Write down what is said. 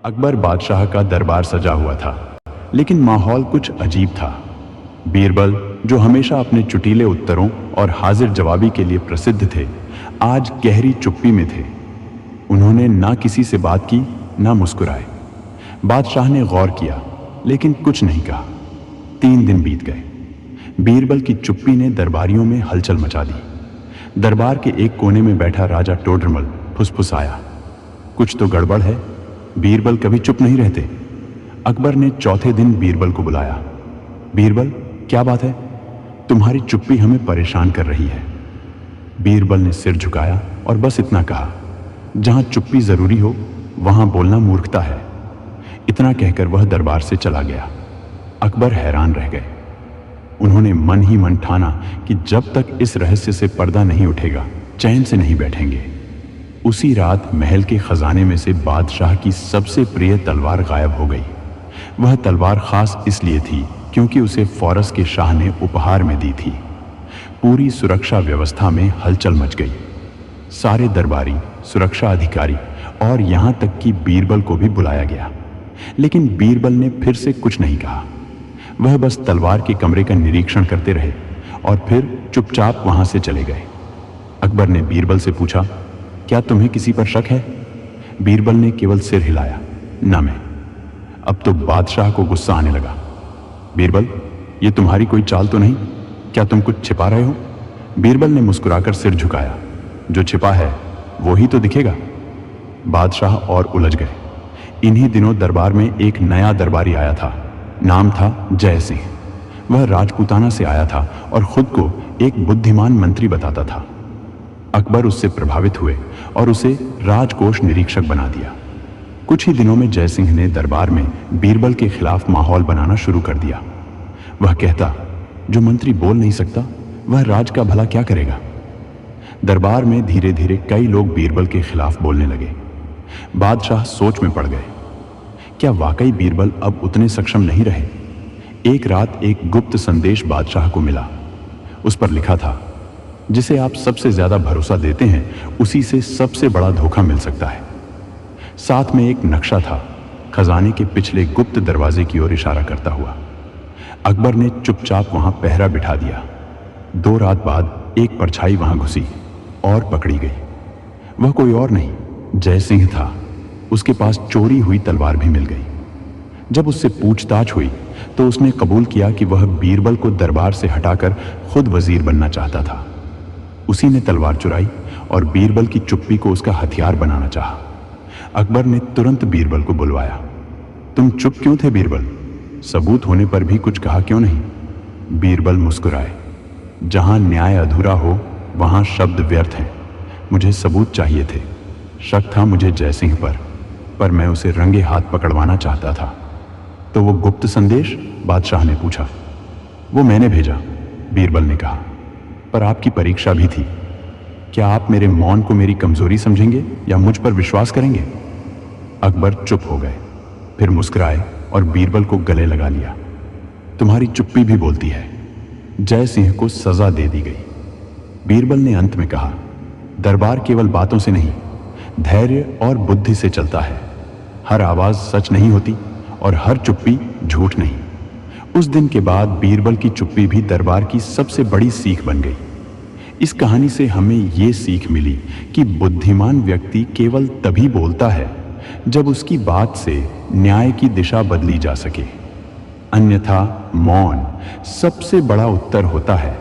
अकबर बादशाह का दरबार सजा हुआ था, लेकिन माहौल कुछ अजीब था। बीरबल, जो हमेशा अपने चुटीले उत्तरों और हाजिर जवाबी के लिए प्रसिद्ध थे, आज गहरी चुप्पी में थे। उन्होंने ना किसी से बात की, ना मुस्कुराए। बादशाह ने गौर किया, लेकिन कुछ नहीं कहा। 3 दिन बीत गए। बीरबल की चुप्पी ने दरबारियों में हलचल मचा दी। दरबार के एक कोने में बैठा राजा टोडरमल फुसफुसाया, कुछ तो गड़बड़ है। बीरबल कभी चुप नहीं रहते। अकबर ने चौथे दिन बीरबल को बुलाया। बीरबल, क्या बात है? तुम्हारी चुप्पी हमें परेशान कर रही है। बीरबल ने सिर झुकाया और बस इतना कहा, जहां चुप्पी जरूरी हो वहां बोलना मूर्खता है। इतना कहकर वह दरबार से चला गया। अकबर हैरान रह गए। उन्होंने मन ही मन ठाना कि जब तक इस रहस्य से पर्दा नहीं उठेगा, चैन से नहीं बैठेंगे। उसी रात महल के खजाने में से बादशाह की सबसे प्रिय तलवार गायब हो गई। वह तलवार खास इसलिए थी क्योंकि उसे फारस के शाह ने उपहार में दी थी। पूरी सुरक्षा व्यवस्था में हलचल मच गई। सारे दरबारी, सुरक्षा अधिकारी और यहां तक कि बीरबल को भी बुलाया गया, लेकिन बीरबल ने फिर से कुछ नहीं कहा। वह बस तलवार के कमरे का निरीक्षण करते रहे और फिर चुपचाप वहां से चले गए। अकबर ने बीरबल से पूछा, क्या तुम्हें किसी पर शक है? बीरबल ने केवल सिर हिलाया, ना मैं। अब तो बादशाह को गुस्सा आने लगा। बीरबल, ये तुम्हारी कोई चाल तो नहीं? क्या तुम कुछ छिपा रहे हो? बीरबल ने मुस्कुराकर सिर झुकाया, जो छिपा है वो ही तो दिखेगा। बादशाह और उलझ गए। इन्हीं दिनों दरबार में एक नया दरबारी आया था। नाम था जय सिंह। वह राजपूताना से आया था और खुद को एक बुद्धिमान मंत्री बताता था। अकबर उससे प्रभावित हुए और उसे राजकोष निरीक्षक बना दिया। कुछ ही दिनों में जय सिंह ने दरबार में बीरबल के खिलाफ माहौल बनाना शुरू कर दिया। वह कहता, जो मंत्री बोल नहीं सकता वह राज का भला क्या करेगा? दरबार में धीरे धीरे कई लोग बीरबल के खिलाफ बोलने लगे। बादशाह सोच में पड़ गए। क्या वाकई बीरबल अब उतने सक्षम नहीं रहे? एक रात एक गुप्त संदेश बादशाह को मिला। उस पर लिखा था, जिसे आप सबसे ज्यादा भरोसा देते हैं उसी से सबसे बड़ा धोखा मिल सकता है। साथ में एक नक्शा था, खजाने के पिछले गुप्त दरवाजे की ओर इशारा करता हुआ। अकबर ने चुपचाप वहां पहरा बिठा दिया। 2 रात बाद एक परछाई वहां घुसी और पकड़ी गई। वह कोई और नहीं, जय सिंह था। उसके पास चोरी हुई तलवार भी मिल गई। जब उससे पूछताछ हुई तो उसने कबूल किया कि वह बीरबल को दरबार से हटाकर खुद वजीर बनना चाहता था। उसी ने तलवार चुराई और बीरबल की चुप्पी को उसका हथियार बनाना चाहा। अकबर ने तुरंत बीरबल को बुलवाया। तुम चुप क्यों थे बीरबल? सबूत होने पर भी कुछ कहा क्यों नहीं? बीरबल मुस्कुराए। जहां न्याय अधूरा हो वहां शब्द व्यर्थ हैं। मुझे सबूत चाहिए थे। शक था मुझे जय सिंह पर मैं उसे रंगे हाथ पकड़वाना चाहता था। तो वो गुप्त संदेश? बादशाह ने पूछा। वो मैंने भेजा, बीरबल ने कहा, पर आपकी परीक्षा भी थी। क्या आप मेरे मौन को मेरी कमजोरी समझेंगे या मुझ पर विश्वास करेंगे? अकबर चुप हो गए, फिर मुस्कुराए और बीरबल को गले लगा लिया। तुम्हारी चुप्पी भी बोलती है। जय सिंह को सजा दे दी गई। बीरबल ने अंत में कहा, दरबार केवल बातों से नहीं, धैर्य और बुद्धि से चलता है। हर आवाज सच नहीं होती और हर चुप्पी झूठ नहीं। उस दिन के बाद बीरबल की चुप्पी भी दरबार की सबसे बड़ी सीख बन गई। इस कहानी से हमें ये सीख मिली कि बुद्धिमान व्यक्ति केवल तभी बोलता है जब उसकी बात से न्याय की दिशा बदली जा सके। अन्यथा मौन सबसे बड़ा उत्तर होता है।